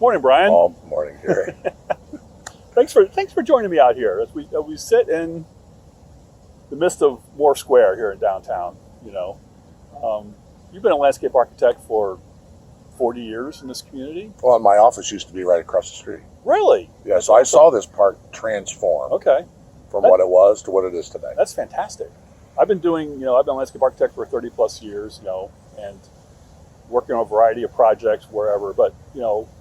Morning, Brian. Oh, morning, Gary. Thanks for joining me out here as we sit in the midst of Moore Square here in downtown. You've been a landscape architect for 40 years in this community. Well, my office used to be right across the street. Really? Yeah, so I saw this park transform from what it was to what it is today. That's fantastic. I've been a landscape architect for 30 plus years, and working on a variety of projects wherever. But,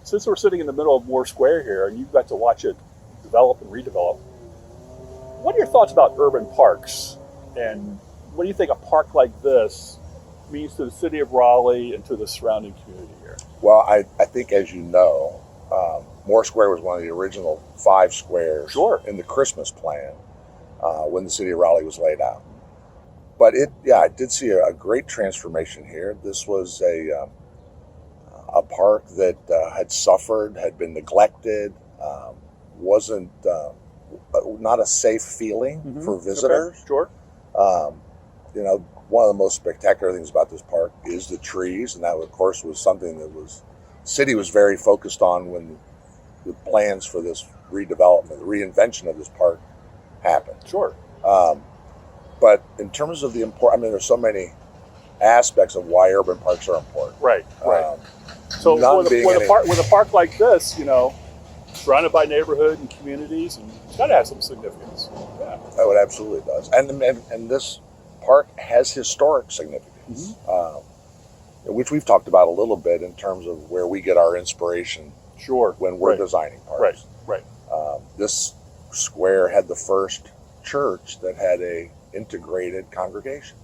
since we're sitting in the middle of Moore Square here and you've got to watch it develop and redevelop, what are your thoughts about urban parks? And what do you think a park like this means to the city of Raleigh and to the surrounding community here? Well, I think, as you know, Moore Square was one of the original 5 squares in the Christmas plan when the city of Raleigh was laid out. But I did see a great transformation here. This was a park that had suffered, had been neglected, wasn't not a safe feeling for visitors. Okay. Sure. One of the most spectacular things about this park is the trees, and that, of course, was something that the city was very focused on when the plans for this redevelopment, the reinvention of this park happened. Sure. But in terms of the there's so many aspects of why urban parks are important. Right. So with a park like this, surrounded by neighborhood and communities, and it's got to have some significance. Yeah. Oh, it absolutely does. And this park has historic significance, which we've talked about a little bit in terms of where we get our inspiration. Sure. When we're designing parks. Right. This square had the first church that had a integrated congregation,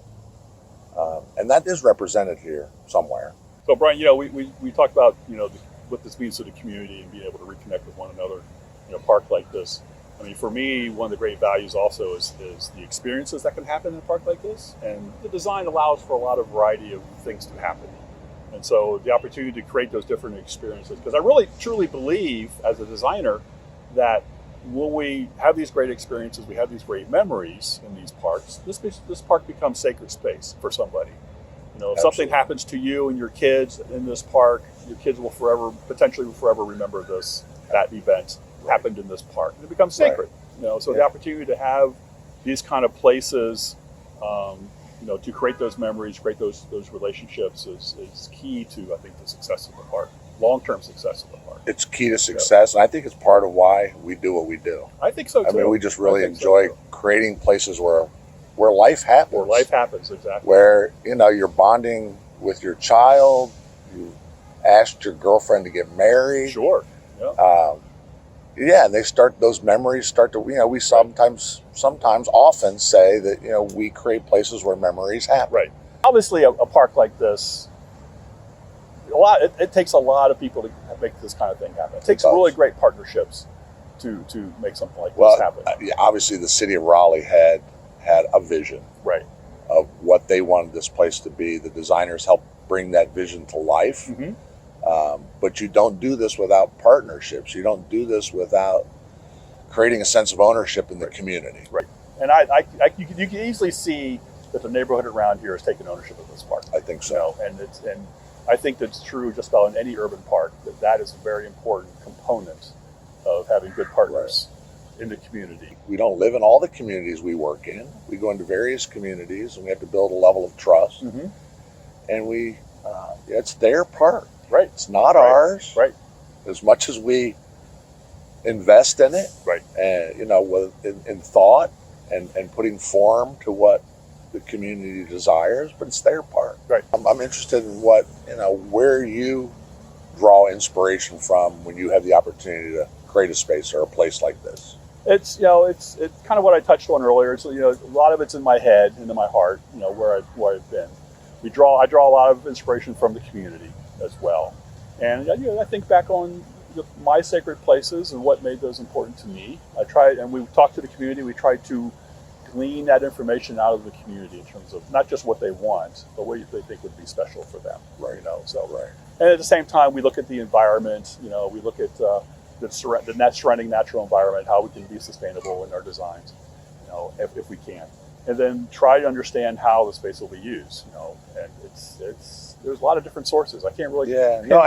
and that is represented here somewhere. So, Brian, we talked about what this means to the community and being able to reconnect with one another in a park like this. For me, one of the great values also is the experiences that can happen in a park like this, and the design allows for a lot of variety of things to happen. And so the opportunity to create those different experiences, because I really truly believe as a designer that when we have these great experiences, we have these great memories in these parks, this park becomes sacred space for somebody. If something happens to you and your kids in this park, your kids will potentially forever remember that event happened in this park. And it becomes sacred. So the opportunity to have these kind of places, to create those memories, create those relationships is key to, I think, the success of the park, long-term success of the park. It's key to success, and I think it's part of why we do what we do. I think so too. We just really enjoy creating places where life happens. Where life happens, exactly. Where, you're bonding with your child, you asked your girlfriend to get married. Sure. Yeah. And those memories start to, we sometimes often say that, we create places where memories happen. Right. Obviously, a park like this, it takes a lot of people to make this kind of thing happen. It takes really great partnerships to make something like this happen. Obviously, the city of Raleigh had a vision of what they wanted this place to be. The designers helped bring that vision to life. Mm-hmm. But you don't do this without partnerships. You don't do this without creating a sense of ownership in the community. Right. And you can easily see that the neighborhood around here is taking ownership of this park. I think so. And I think that's true just about in any urban park, that is a very important component of having good partners in the community. We don't live in all the communities we work in. We go into various communities, and we have to build a level of trust. Mm-hmm. And it's their park. Right. It's not ours. Right. As much as we invest in it, and in thought and putting form to what the community desires, but it's their park. Right. I'm interested in where you draw inspiration from when you have the opportunity to create a space or a place like this. It's kind of what I touched on earlier. So a lot of it's in my head and in my heart. Where I've been. I draw a lot of inspiration from the community as well, and I think back on my sacred places and what made those important to me. And we talked to the community. We tried to glean that information out of the community in terms of not just what they want, but what they think would be special for them. Right. And at the same time, we look at the environment. We look at the surrounding natural environment, how we can be sustainable in our designs, if we can, and then try to understand how the space will be used. And there's a lot of different sources. I can't really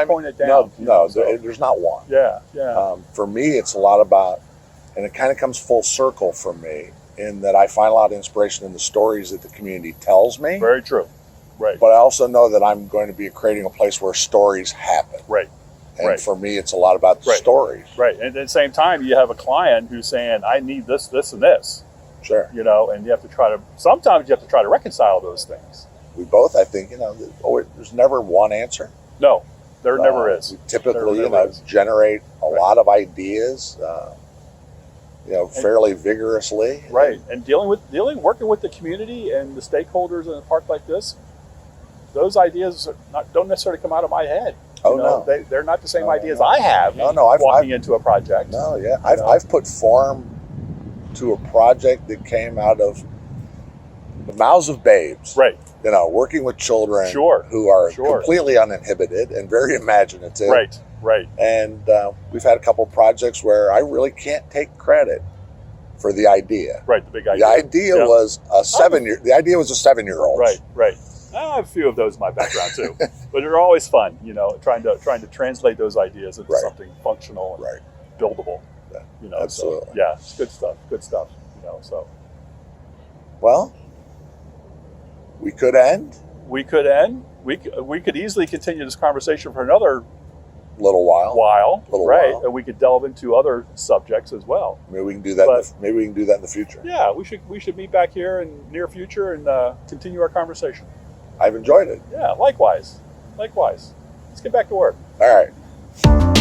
point it down. There's not one. Yeah. For me, it's a lot about, and it kind of comes full circle for me in that I find a lot of inspiration in the stories that the community tells me. Very true. Right. But I also know that I'm going to be creating a place where stories happen. Right. And for me, it's a lot about the stories. Right. And at the same time, you have a client who's saying, I need this, this, and this. Sure. And you have to sometimes you have to try to reconcile those things. We both, I think, there's never one answer. No, there never is. We typically, generate a lot of ideas, fairly vigorously. Right. And working with the community and the stakeholders in a park like this, those ideas don't necessarily come out of my head. They're not the same ideas I have. Walking into a project. No, yeah, I've put form to a project that came out of the mouths of babes. Right. Working with children who are completely uninhibited and very imaginative. Right. And we've had a couple projects where I really can't take credit for the idea. Right. The big idea. The idea was a 7-year-old. Right. I have a few of those in my background too, but they're always fun. Trying to translate those ideas into something functional and buildable. Absolutely. So, it's good stuff. So. Well, we could end. We could easily continue this conversation for another little while. And we could delve into other subjects as well. Maybe we can do that. Maybe we can do that in the future. Yeah, we should meet back here in the near future and continue our conversation. I've enjoyed it. Yeah, likewise. Let's get back to work. All right.